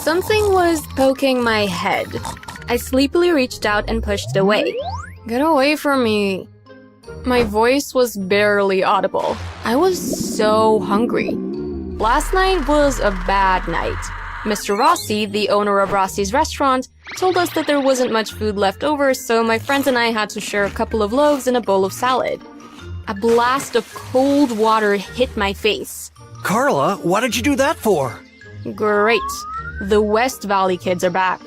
Something was poking my head. I sleepily reached out and pushed it away. Get away from me. My voice was barely audible. I was so hungry. Last night was a bad night. Mr. Rossi, the owner of Rossi's restaurant, told us that there wasn't much food left over, so my friends and I had to share a couple of loaves and a bowl of salad. A blast of cold water hit my face. Carla, what did you do that for? Great. The West Valley kids are back.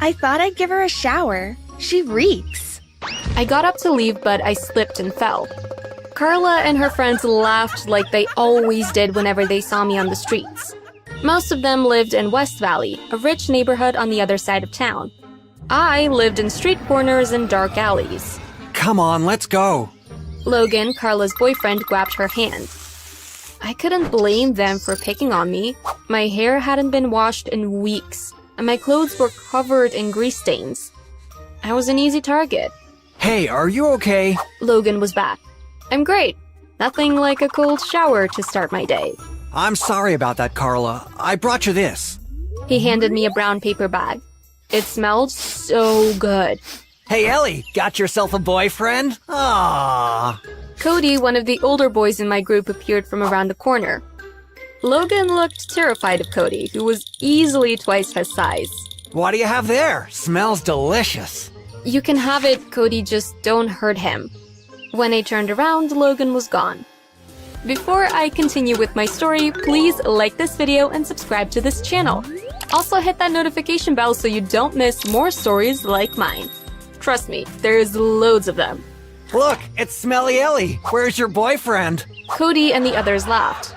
I thought I'd give her a shower. She reeks. I got up to leave, but I slipped and fell. Carla and her friends laughed like they always did whenever they saw me on the streets. Most of them lived in West Valley, a rich neighborhood on the other side of town. I lived in street corners and dark alleys. Come on, let's go. Logan, Carla's boyfriend, grabbed her hand. I couldn't blame them for picking on me. My hair hadn't been washed in weeks, and my clothes were covered in grease stains. I was an easy target. Hey, are you okay? Logan was back. I'm great. Nothing like a cold shower to start my day. I'm sorry about that, Carla. I brought you this. He handed me a brown paper bag. It smelled so good. Hey, Ellie, got yourself a boyfriend? Ah. Cody, one of the older boys in my group, appeared from around the corner. Logan looked terrified of Cody, who was easily twice his size. What do you have there? Smells delicious. You can have it, Cody, just don't hurt him. When I turned around, Logan was gone. Before I continue with my story, please like this video and subscribe to this channel. Also hit that notification bell so you don't miss more stories like mine. Trust me, there's loads of them. Look, it's Smelly Ellie. Where's your boyfriend? Cody and the others laughed.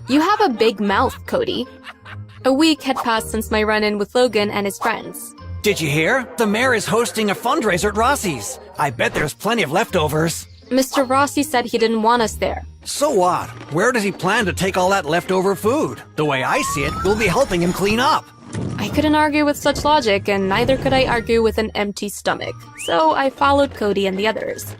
You have a big mouth, Cody. A week had passed since my run-in with Logan and his friends. Did you hear? The mayor is hosting a fundraiser at Rossi's. I bet there's plenty of leftovers. Mr. Rossi said he didn't want us there. So what? Where does he plan to take all that leftover food? The way I see it, we'll be helping him clean up. I couldn't argue with such logic, and neither could I argue with an empty stomach, so I followed Cody and the others.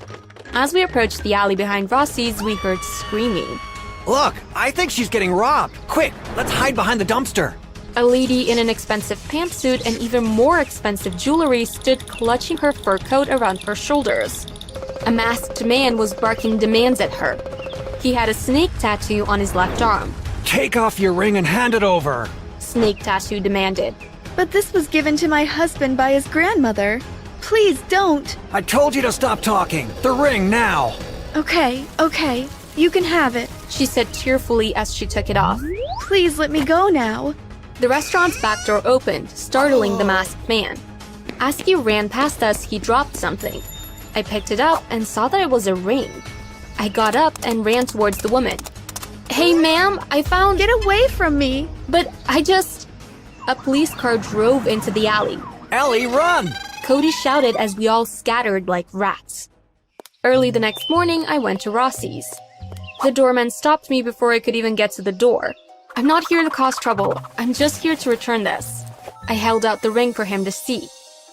As we approached the alley behind Rossi's, we heard screaming. Look, I think she's getting robbed. Quick, let's hide behind the dumpster. A lady in an expensive pantsuit and even more expensive jewelry stood clutching her fur coat around her shoulders. A masked man was barking demands at her. He had a snake tattoo on his left arm. Take off your ring and hand it over. Snake Tattoo demanded. But this was given to my husband by his grandmother. Please don't. I told you to stop talking. The ring now. Okay. You can have it. She said tearfully as she took it off. Please let me go now. The restaurant's back door opened, startling the masked man. As he ran past us, he dropped something. I picked it up and saw that it was a ring. I got up and ran towards the woman. Hey, ma'am, I found— Get away from me. But A police car drove into the alley. Ellie, run! Cody shouted as we all scattered like rats. Early the next morning, I went to Rossi's. The doorman stopped me before I could even get to the door. I'm not here to cause trouble. I'm just here to return this. I held out the ring for him to see.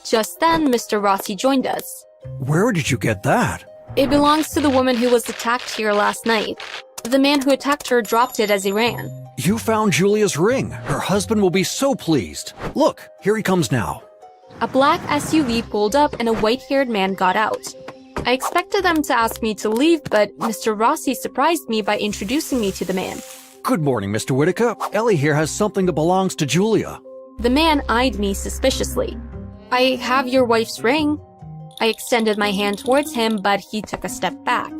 Just then, Mr. Rossi joined us. Where did you get that? It belongs to the woman who was attacked here last night. The man who attacked her dropped it as he ran. You found Julia's ring. Her husband will be so pleased. Look, here he comes now. A black SUV pulled up and a white-haired man got out. I expected them to ask me to leave, but Mr. Rossi surprised me by introducing me to the man. Good morning, Mr. Whitaker. Ellie here has something that belongs to Julia. The man eyed me suspiciously. I have your wife's ring. I extended my hand towards him, but he took a step back.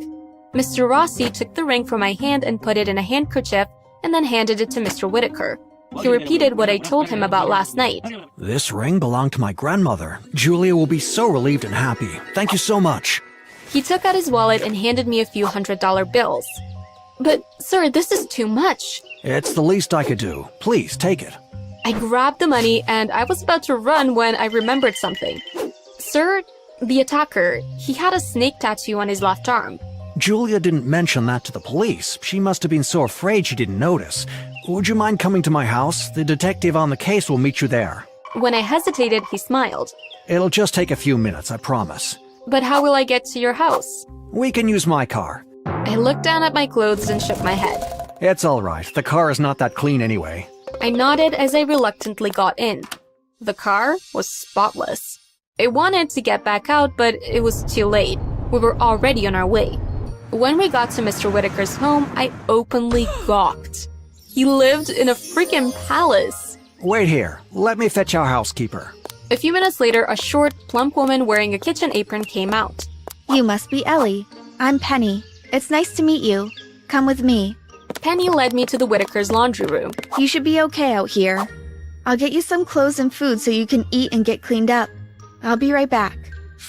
Mr. Rossi took the ring from my hand and put it in a handkerchief and then handed it to Mr. Whitaker. He repeated what I told him about last night. This ring belonged to my grandmother. Julia will be so relieved and happy. Thank you so much. He took out his wallet and handed me a few $100 bills. But, sir, this is too much. It's the least I could do. Please, take it. I grabbed the money and I was about to run when I remembered something. Sir, the attacker, he had a snake tattoo on his left arm. Julia didn't mention that to the police. She must have been so afraid she didn't notice. Would you mind coming to my house? The detective on the case will meet you there. When I hesitated, he smiled. It'll just take a few minutes, I promise. But how will I get to your house? We can use my car. I looked down at my clothes and shook my head. It's all right. The car is not that clean anyway. I nodded as I reluctantly got in. The car was spotless. I wanted to get back out, but it was too late. We were already on our way. When we got to Mr. Whitaker's home, I openly gawked. He lived in a freaking palace. Wait here. Let me fetch our housekeeper. A few minutes later, a short, plump woman wearing a kitchen apron came out. You must be Ellie. I'm Penny. It's nice to meet you. Come with me. Penny led me to the Whitakers' laundry room. You should be okay out here. I'll get you some clothes and food so you can eat and get cleaned up. I'll be right back.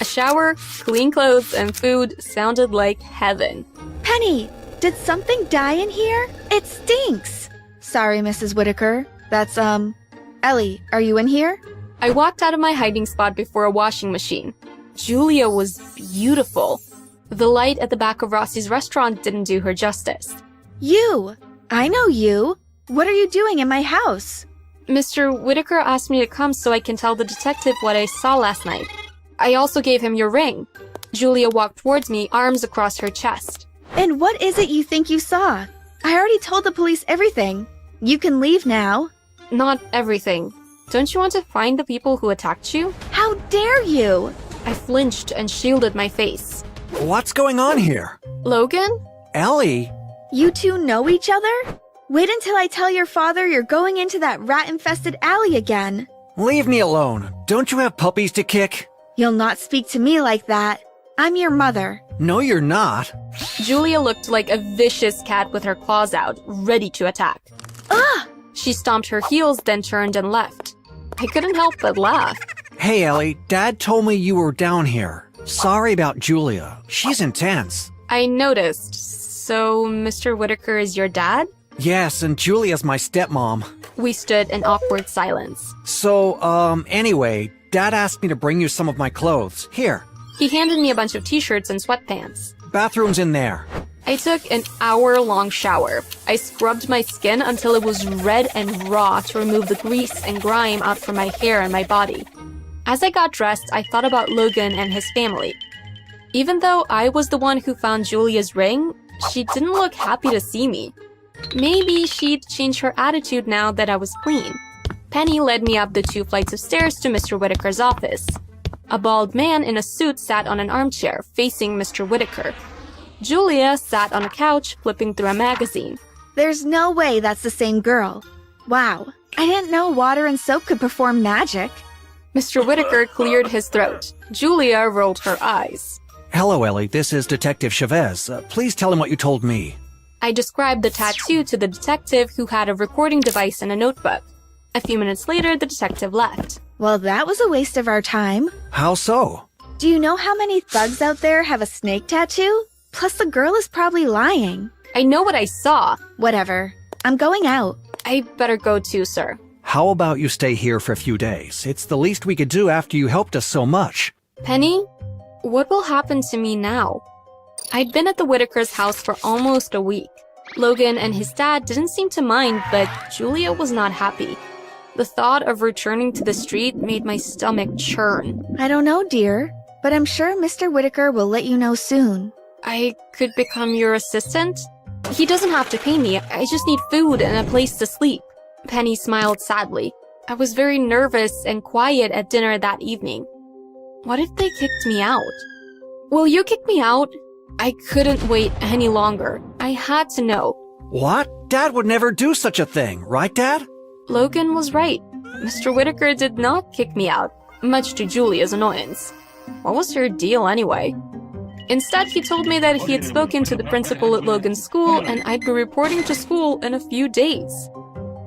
A shower, clean clothes, and food sounded like heaven. Penny, did something die in here? It stinks. Sorry, Mrs. Whitaker. That's, Ellie, are you in here? I walked out of my hiding spot before a washing machine. Julia was beautiful. The light at the back of Rossi's restaurant didn't do her justice. You! I know you. What are you doing in my house? Mr. Whitaker asked me to come so I can tell the detective what I saw last night. I also gave him your ring. Julia walked towards me, arms across her chest. And what is it you think you saw? I already told the police everything. You can leave now. Not everything. Don't you want to find the people who attacked you? How dare you? I flinched and shielded my face. What's going on here? Logan? Ellie? You two know each other? Wait until I tell your father you're going into that rat-infested alley again. Leave me alone. Don't you have puppies to kick? You'll not speak to me like that. I'm your mother. No, you're not. Julia looked like a vicious cat with her claws out, ready to attack. Ugh! She stomped her heels, then turned and left. I couldn't help but laugh. Hey, Ellie, Dad told me you were down here. Sorry about Julia. She's intense. I noticed. So, Mr. Whitaker is your dad? Yes, and Julia's my stepmom. We stood in awkward silence. So, anyway, Dad asked me to bring you some of my clothes. Here. He handed me a bunch of t-shirts and sweatpants. Bathroom's in there. I took an hour-long shower. I scrubbed my skin until it was red and raw to remove the grease and grime out from my hair and my body. As I got dressed, I thought about Logan and his family. Even though I was the one who found Julia's ring, she didn't look happy to see me. Maybe she'd change her attitude now that I was clean. Penny led me up the 2 flights of stairs to Mr. Whitaker's office. A bald man in a suit sat on an armchair, facing Mr. Whitaker. Julia sat on a couch, flipping through a magazine. There's no way that's the same girl. Wow, I didn't know water and soap could perform magic. Mr. Whitaker cleared his throat. Julia rolled her eyes. Hello, Ellie. This is Detective 𝗕𝗂𝗓. Please tell him what you told me. I described the tattoo to the detective, who had a recording device and a notebook. A few minutes later, the detective left. Well, that was a waste of our time. How so? Do you know how many thugs out there have a snake tattoo? Plus, the girl is probably lying. I know what I saw. Whatever. I'm going out. I better go too, sir. How about you stay here for a few days? It's the least we could do after you helped us so much. Penny, what will happen to me now? I'd been at the Whitakers' house for almost a week. Logan and his dad didn't seem to mind, but Julia was not happy. The thought of returning to the street made my stomach churn. I don't know, dear, but I'm sure Mr. Whitaker will let you know soon. I could become your assistant? He doesn't have to pay me. I just need food and a place to sleep. Penny smiled sadly. I was very nervous and quiet at dinner that evening. What if they kicked me out? Will you kick me out? I couldn't wait any longer. I had to know. What? Dad would never do such a thing, right, Dad? Logan was right. Mr. Whitaker did not kick me out, much to Julia's annoyance. What was her deal anyway? Instead, he told me that he had spoken to the principal at Logan's school and I'd be reporting to school in a few days.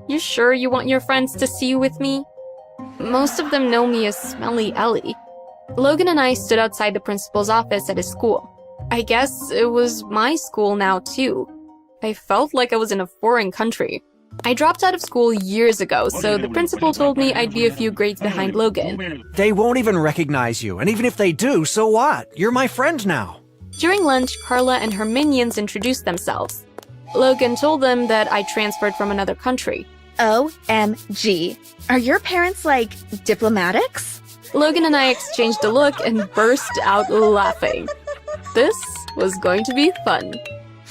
You sure you want your friends to see you with me? Most of them know me as Smelly Ellie. Logan and I stood outside the principal's office at his school. I guess it was my school now, too. I felt like I was in a foreign country. I dropped out of school years ago, so the principal told me I'd be a few grades behind Logan. They won't even recognize you, and even if they do, so what? You're my friend now. During lunch, Carla and her minions introduced themselves. Logan told them that I transferred from another country. OMG. Are your parents, like, diplomatics? Logan and I exchanged a look and burst out laughing. This was going to be fun.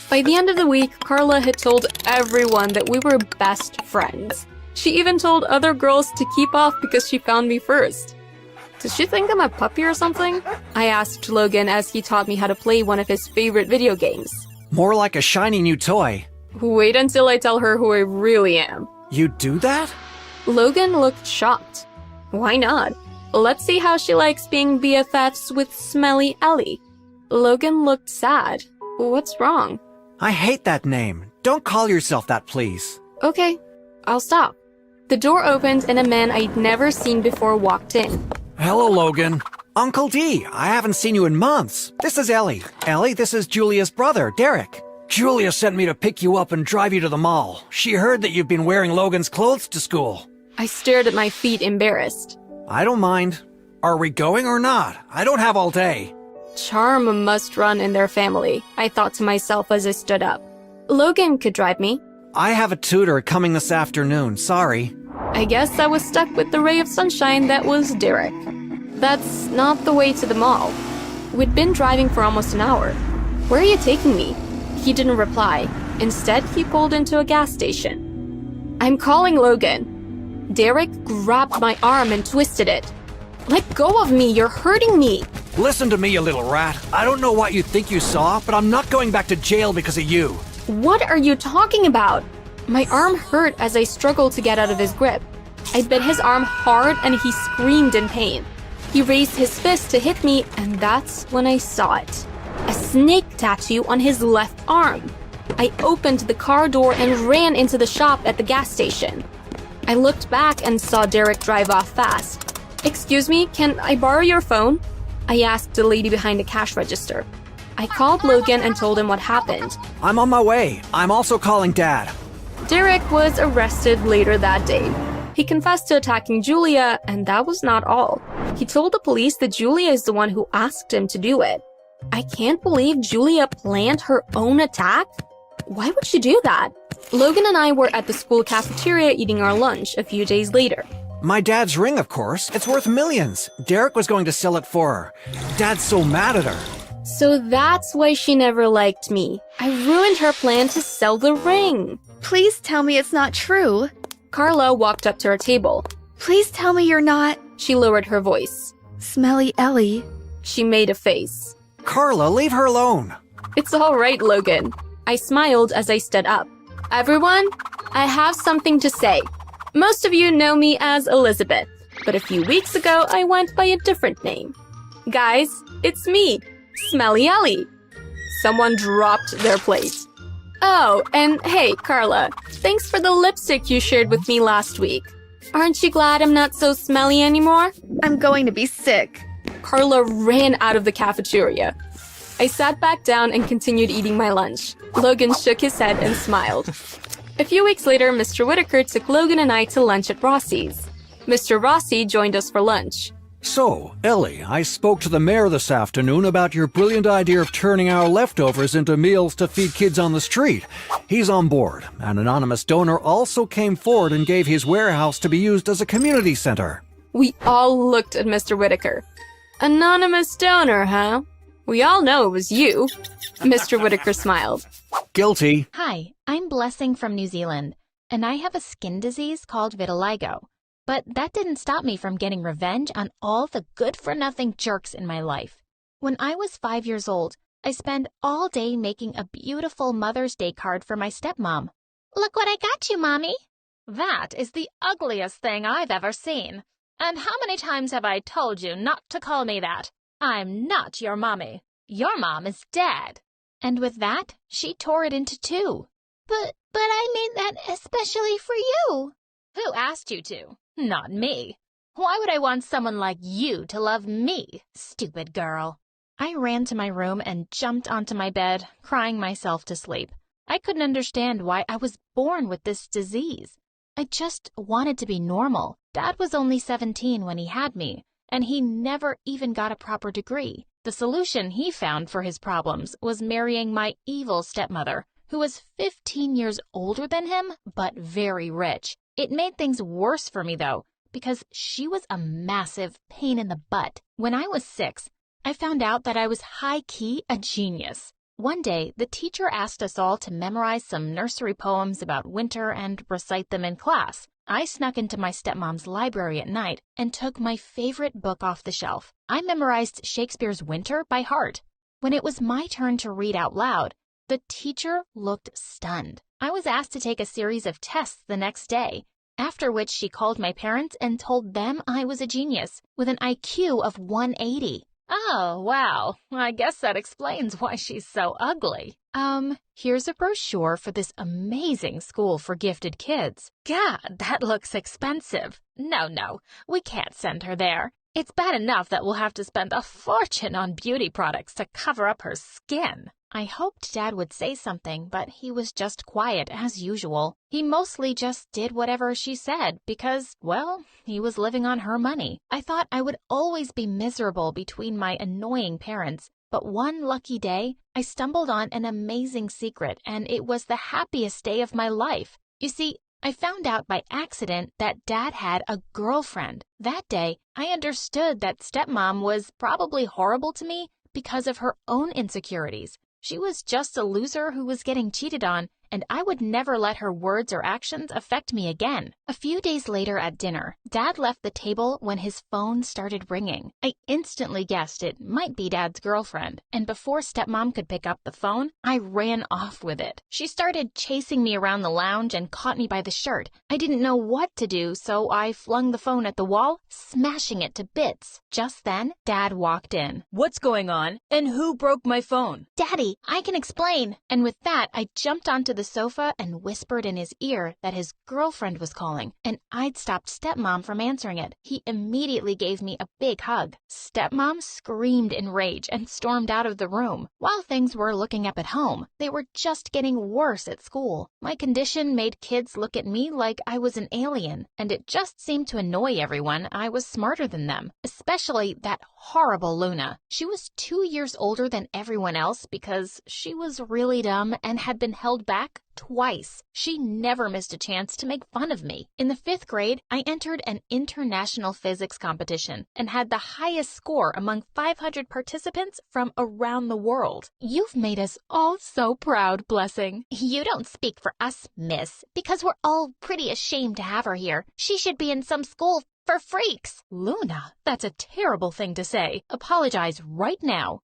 By the end of the week, Carla had told everyone that we were best friends. She even told other girls to keep off because she found me first. Does she think I'm a puppy or something? I asked Logan as he taught me how to play one of his favorite video games. More like a shiny new toy. Wait until I tell her who I really am. You do that? Logan looked shocked. Why not? Let's see how she likes being BFFs with Smelly Ellie. Logan looked sad. What's wrong? I hate that name. Don't call yourself that, please. Okay, I'll stop. The door opened and a man I'd never seen before walked in. Hello, Logan. Uncle D, I haven't seen you in months. This is Ellie. Ellie, this is Julia's brother, Derek. Julia sent me to pick you up and drive you to the mall. She heard that you've been wearing Logan's clothes to school. I stared at my feet, embarrassed. I don't mind. Are we going or not? I don't have all day. Charm must run in their family, I thought to myself as I stood up. Logan could drive me. I have a tutor coming this afternoon, sorry. I guess I was stuck with the ray of sunshine that was Derek. That's not the way to the mall. We'd been driving for almost an hour. Where are you taking me? He didn't reply. Instead, he pulled into a gas station. I'm calling Logan. Derek grabbed my arm and twisted it. Let go of me, you're hurting me. Listen to me, you little rat. I don't know what you think you saw, but I'm not going back to jail because of you. What are you talking about? My arm hurt as I struggled to get out of his grip. I bit his arm hard and he screamed in pain. He raised his fist to hit me, and that's when I saw it. A snake tattoo on his left arm. I opened the car door and ran into the shop at the gas station. I looked back and saw Derek drive off fast. Excuse me, can I borrow your phone? I asked the lady behind the cash register. I called Logan and told him what happened. I'm on my way. I'm also calling Dad. Derek was arrested later that day. He confessed to attacking Julia, and that was not all. He told the police that Julia is the one who asked him to do it. I can't believe Julia planned her own attack. Why would she do that? Logan and I were at the school cafeteria eating our lunch a few days later. My dad's ring, of course. It's worth millions. Derek was going to sell it for her. Dad's so mad at her. So that's why she never liked me. I ruined her plan to sell the ring. Please tell me it's not true. Carla walked up to her table. Please tell me you're not She lowered her voice. Smelly Ellie. She made a face. Carla, leave her alone. It's all right, Logan. I smiled as I stood up. Everyone, I have something to say. Most of you know me as Elizabeth, but a few weeks ago I went by a different name. Guys, it's me, Smelly Ellie. Someone dropped their plate. Oh, and hey, Carla, thanks for the lipstick you shared with me last week. Aren't you glad I'm not so smelly anymore? I'm going to be sick. Carla ran out of the cafeteria. I sat back down and continued eating my lunch. Logan shook his head and smiled. A few weeks later, Mr. Whitaker took Logan and I to lunch at Rossi's. Mr. Rossi joined us for lunch. So, Ellie, I spoke to the mayor this afternoon about your brilliant idea of turning our leftovers into meals to feed kids on the street. He's on board. An anonymous donor also came forward and gave his warehouse to be used as a community center. We all looked at Mr. Whitaker. Anonymous donor, huh? We all know it was you. Mr. Whitaker smiled. Guilty. Hi, I'm Blessing from New Zealand, and I have a skin disease called vitiligo. But that didn't stop me from getting revenge on all the good-for-nothing jerks in my life. When I was 5 years old, I spent all day making a beautiful Mother's Day card for my stepmom. Look what I got you, Mommy! That is the ugliest thing I've ever seen. And how many times have I told you not to call me that? I'm not your mommy. Your mom is dead. And with that, she tore it into two. But I made that especially for you. Who asked you to? Not me. Why would I want someone like you to love me, stupid girl? I ran to my room and jumped onto my bed, crying myself to sleep. I couldn't understand why I was born with this disease. I just wanted to be normal. Dad was only 17 when he had me, and he never even got a proper degree. The solution he found for his problems was marrying my evil stepmother, who was 15 years older than him, but very rich. It made things worse for me, though, because she was a massive pain in the butt. When I was 6, I found out that I was high-key a genius. One day, the teacher asked us all to memorize some nursery poems about winter and recite them in class. I snuck into my stepmom's library at night and took my favorite book off the shelf. I memorized Shakespeare's Winter by heart. When it was my turn to read out loud, the teacher looked stunned. I was asked to take a series of tests the next day, after which she called my parents and told them I was a genius with an IQ of 180. Oh, wow. I guess that explains why she's so ugly. Here's a brochure for this amazing school for gifted kids. God, that looks expensive. No, we can't send her there. It's bad enough that we'll have to spend a fortune on beauty products to cover up her skin. I hoped Dad would say something, but he was just quiet as usual. He mostly just did whatever she said because, well, he was living on her money. I thought I would always be miserable between my annoying parents, but one lucky day, I stumbled on an amazing secret, and it was the happiest day of my life. You see, I found out by accident that Dad had a girlfriend. That day, I understood that stepmom was probably horrible to me because of her own insecurities. She was just a loser who was getting cheated on, and I would never let her words or actions affect me again. A few days later at dinner, Dad left the table when his phone started ringing. I instantly guessed it might be Dad's girlfriend, and before stepmom could pick up the phone, I ran off with it. She started chasing me around the lounge and caught me by the shirt. I didn't know what to do, so I flung the phone at the wall, smashing it to bits. Just then, Dad walked in. What's going on? And who broke my phone? Daddy, I can explain. And with that, I jumped onto the sofa and whispered in his ear that his girlfriend was calling, and I'd stopped stepmom from answering it. He immediately gave me a big hug. Stepmom screamed in rage and stormed out of the room. While things were looking up at home, they were just getting worse at school. My condition made kids look at me like I was an alien, and it just seemed to annoy everyone I was smarter than them, especially that horrible Luna. She was 2 years older than everyone else because she was really dumb and had been held back twice. She never missed a chance to make fun of me. In the 5th grade, I entered an international physics competition and had the highest score among 500 participants from around the world. You've made us all so proud, Blessing. You don't speak for us, miss, because we're all pretty ashamed to have her here. She should be in some school for freaks. Luna, that's a terrible thing to say. Apologize right now.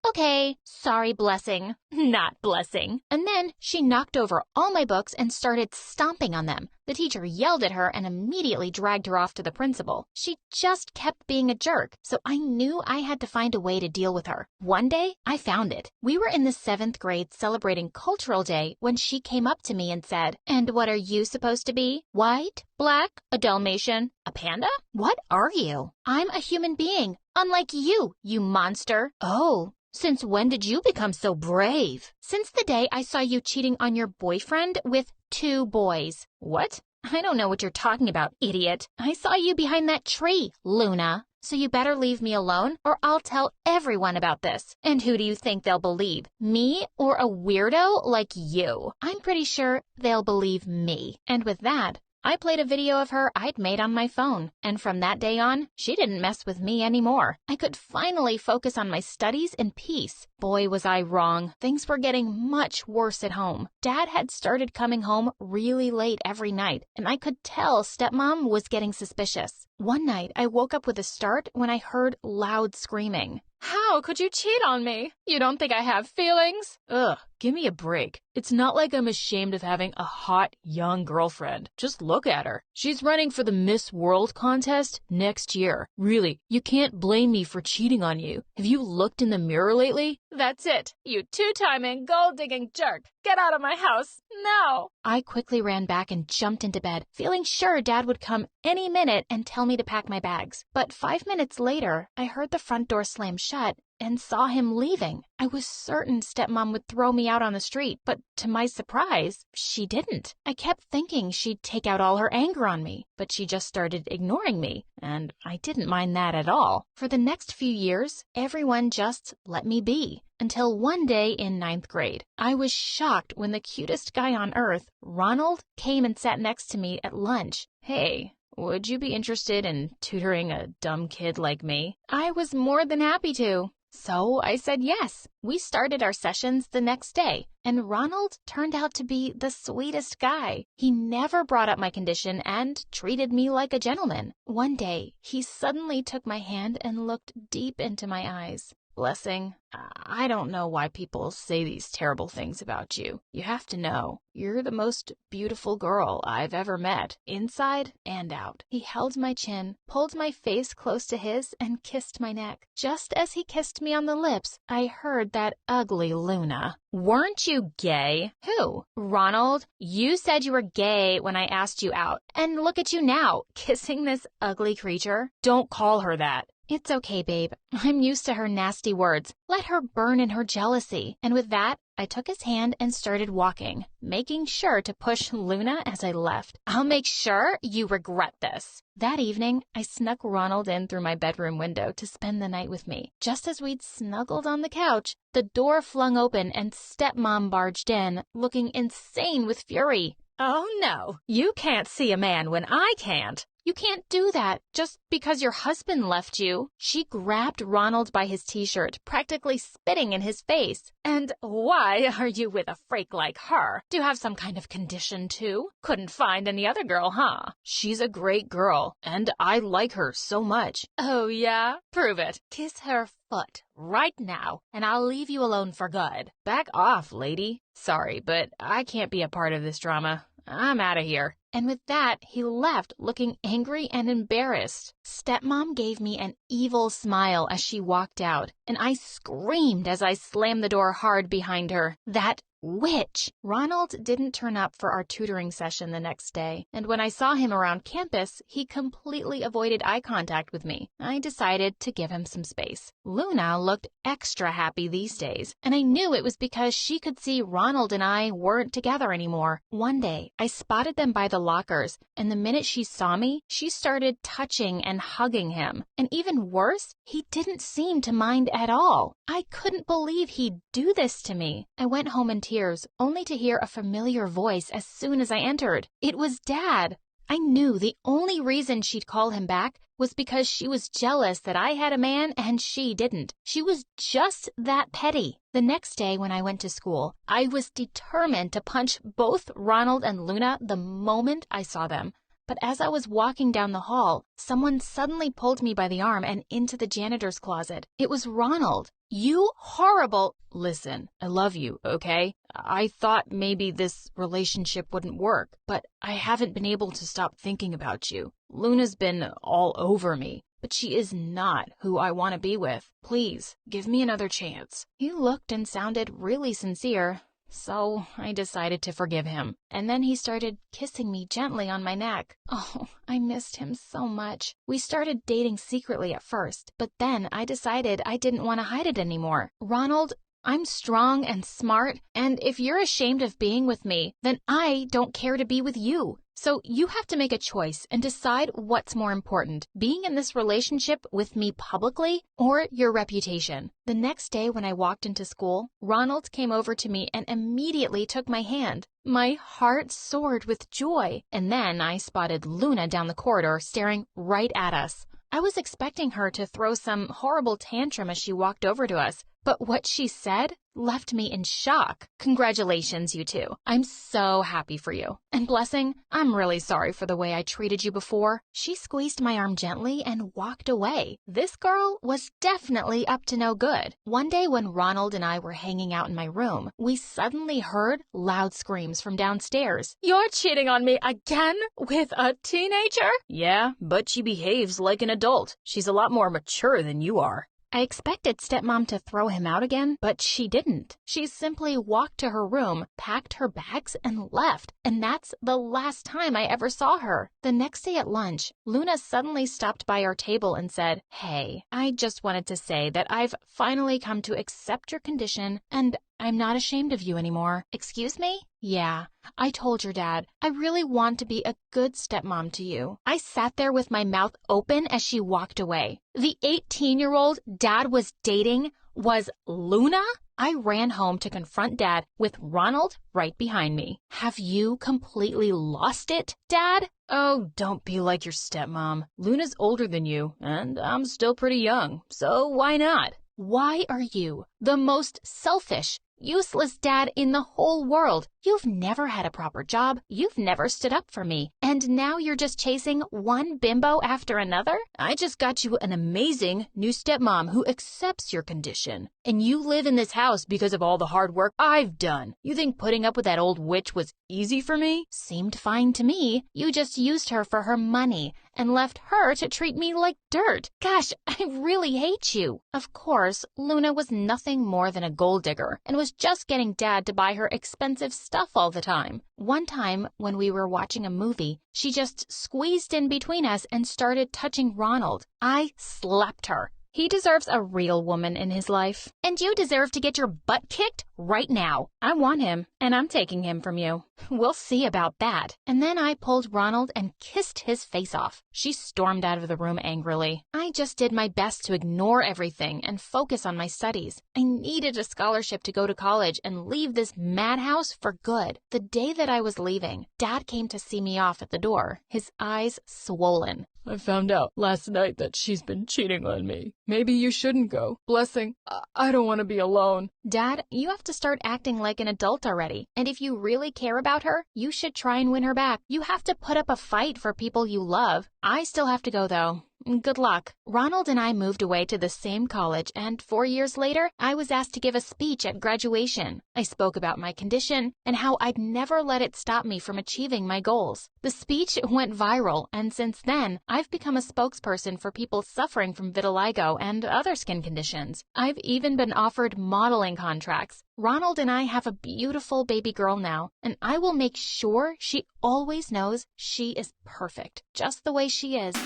Okay. Sorry, Blessing. Not Blessing. And then she knocked over all my books and started stomping on them. The teacher yelled at her and immediately dragged her off to the principal. She just kept being a jerk, so I knew I had to find a way to deal with her. One day, I found it. We were in the 7th grade celebrating Cultural Day when she came up to me and said, "And what are you supposed to be? White? Black? A Dalmatian? A panda? What are you?" "I'm a human being, unlike you, you monster." "Oh. Since when did you become so brave?" "Since the day I saw you cheating on your boyfriend with 2 boys. "What? I don't know what you're talking about, idiot. I saw you behind that tree, Luna. So you better leave me alone or I'll tell everyone about this. And who do you think they'll believe? Me or a weirdo like you?" "I'm pretty sure they'll believe me." And with that, I played a video of her I'd made on my phone, and from that day on, she didn't mess with me anymore. I could finally focus on my studies in peace. Boy, was I wrong. Things were getting much worse at home. Dad had started coming home really late every night, and I could tell stepmom was getting suspicious. One night, I woke up with a start when I heard loud screaming. How could you cheat on me? You don't think I have feelings? Ugh, give me a break. It's not like I'm ashamed of having a hot, young girlfriend. Just look at her. She's running for the Miss World contest next year. Really, you can't blame me for cheating on you. Have you looked in the mirror lately? That's it. You two-timing, gold-digging jerk. Get out of my house, now. I quickly ran back and jumped into bed, feeling sure Dad would come any minute and tell me to pack my bags. But 5 minutes later, I heard the front door slam shut and saw him leaving. I was certain stepmom would throw me out on the street, but to my surprise, she didn't. I kept thinking she'd take out all her anger on me, but she just started ignoring me, and I didn't mind that at all. For the next few years, everyone just let me be. Until one day in 9th grade, I was shocked when the cutest guy on earth, Ronald, came and sat next to me at lunch. Hey, would you be interested in tutoring a dumb kid like me? I was more than happy to. So I said yes. We started our sessions the next day, and Ronald turned out to be the sweetest guy. He never brought up my condition and treated me like a gentleman. One day, he suddenly took my hand and looked deep into my eyes. Blessing, I don't know why people say these terrible things about you. You have to know, you're the most beautiful girl I've ever met, inside and out. He held my chin, pulled my face close to his, and kissed my neck. Just as he kissed me on the lips, I heard that ugly Luna. Weren't you gay? Who? Ronald, you said you were gay when I asked you out. And look at you now, kissing this ugly creature. Don't call her that. It's okay, babe. I'm used to her nasty words. Let her burn in her jealousy. And with that, I took his hand and started walking, making sure to push Luna as I left. I'll make sure you regret this. That evening, I snuck Ronald in through my bedroom window to spend the night with me. Just as we'd snuggled on the couch, the door flung open and stepmom barged in, looking insane with fury. Oh no, you can't see a man when I can't. You can't do that just because your husband left you. She grabbed Ronald by his t-shirt, practically spitting in his face. And why are you with a freak like her? Do you have some kind of condition too? Couldn't find any other girl, huh? She's a great girl, and I like her so much. Oh yeah? Prove it. Kiss her foot right now, and I'll leave you alone for good. Back off, lady. Sorry, but I can't be a part of this drama. I'm out of here. And with that, he left looking angry and embarrassed. Stepmom gave me an evil smile as she walked out, and I screamed as I slammed the door hard behind her. That witch! Ronald didn't turn up for our tutoring session the next day, and when I saw him around campus, he completely avoided eye contact with me. I decided to give him some space. Luna looked extra happy these days, and I knew it was because she could see Ronald and I weren't together anymore. One day, I spotted them by the lockers, and the minute she saw me, she started touching and hugging him. And even worse, he didn't seem to mind at all. I couldn't believe he'd do this to me. I went home in tears, only to hear a familiar voice as soon as I entered. It was Dad. I knew the only reason she'd call him back was because she was jealous that I had a man and she didn't. She was just that petty. The next day when I went to school, I was determined to punch both Ronald and Luna the moment I saw them. But as I was walking down the hall, someone suddenly pulled me by the arm and into the janitor's closet. It was Ronald. You horrible... Listen, I love you, okay? I thought maybe this relationship wouldn't work, but I haven't been able to stop thinking about you. Luna's been all over me, but she is not who I want to be with. Please, give me another chance. He looked and sounded really sincere. So I decided to forgive him, and then he started kissing me gently on my neck. Oh, I missed him so much. We started dating secretly at first, but then I decided I didn't want to hide it anymore. Ronald, I'm strong and smart, and if you're ashamed of being with me, then I don't care to be with you. So you have to make a choice and decide what's more important, being in this relationship with me publicly or your reputation. The next day when I walked into school, Ronald came over to me and immediately took my hand. My heart soared with joy, and then I spotted Luna down the corridor staring right at us. I was expecting her to throw some horrible tantrum as she walked over to us, but what she said left me in shock. Congratulations, you two. I'm so happy for you. And Blessing, I'm really sorry for the way I treated you before. She squeezed my arm gently and walked away. This girl was definitely up to no good. One day when Ronald and I were hanging out in my room, we suddenly heard loud screams from downstairs. You're cheating on me again with a teenager? Yeah, but she behaves like an adult. She's a lot more mature than you are. I expected stepmom to throw him out again, but she didn't. She simply walked to her room, packed her bags, and left. And that's the last time I ever saw her. The next day at lunch, Luna suddenly stopped by our table and said, "Hey, I just wanted to say that I've finally come to accept your condition, and I'm not ashamed of you anymore." Excuse me? Yeah, I told your dad, I really want to be a good stepmom to you. I sat there with my mouth open as she walked away. The 18-year-old Dad was dating was Luna? I ran home to confront Dad with Ronald right behind me. Have you completely lost it, Dad? Oh, don't be like your stepmom. Luna's older than you, and I'm still pretty young, so why not? Why are you the most selfish, useless dad in the whole world? You've never had a proper job. You've never stood up for me. And now you're just chasing one bimbo after another? I just got you an amazing new stepmom who accepts your condition. And you live in this house because of all the hard work I've done. You think putting up with that old witch was easy for me? Seemed fine to me. You just used her for her money and left her to treat me like dirt. Gosh, I really hate you. Of course, Luna was nothing more than a gold digger and was just getting Dad to buy her expensive stuff all the time. One time, when we were watching a movie, she just squeezed in between us and started touching Ronald. I slapped her. He deserves a real woman in his life. And you deserve to get your butt kicked right now. I want him, and I'm taking him from you. We'll see about that. And then I pulled Ronald and kissed his face off. She stormed out of the room angrily. I just did my best to ignore everything and focus on my studies. I needed a scholarship to go to college and leave this madhouse for good. The day that I was leaving, Dad came to see me off at the door, his eyes swollen. I found out last night that she's been cheating on me. Maybe you shouldn't go. Blessing, I don't want to be alone. Dad, you have to start acting like an adult already. And if you really care about her, you should try and win her back. You have to put up a fight for people you love. I still have to go, though. Good luck. Ronald and I moved away to the same college, and 4 years later, I was asked to give a speech at graduation. I spoke about my condition and how I'd never let it stop me from achieving my goals. The speech went viral, and since then, I've become a spokesperson for people suffering from vitiligo and other skin conditions. I've even been offered modeling contracts. Ronald and I have a beautiful baby girl now, and I will make sure she always knows she is perfect, just the way she is.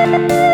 Bye.